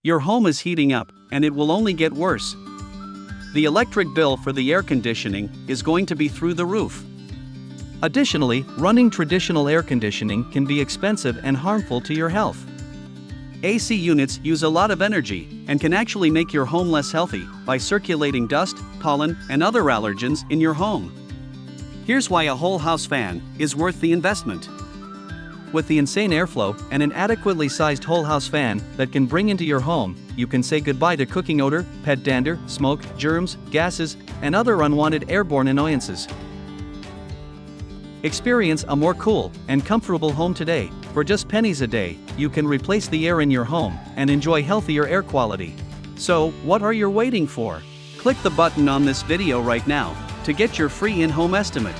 Your home is heating up, and it will only get worse. The electric bill for the air conditioning is going to be through the roof. Additionally, running traditional air conditioning can be expensive and harmful to your health. AC units use a lot of energy and can actually make your home less healthy by circulating dust, pollen, and other allergens in your home. Here's why a whole house fan is worth the investment. With the insane airflow and an adequately sized whole house fan that can bring into your home, you can say goodbye to cooking odor, pet dander, smoke, germs, gases, and other unwanted airborne annoyances. Experience a more cool and comfortable home today. For just pennies a day, you can replace the air in your home and enjoy healthier air quality. So, what are you waiting for? Click the button on this video right now to get your free in-home estimate.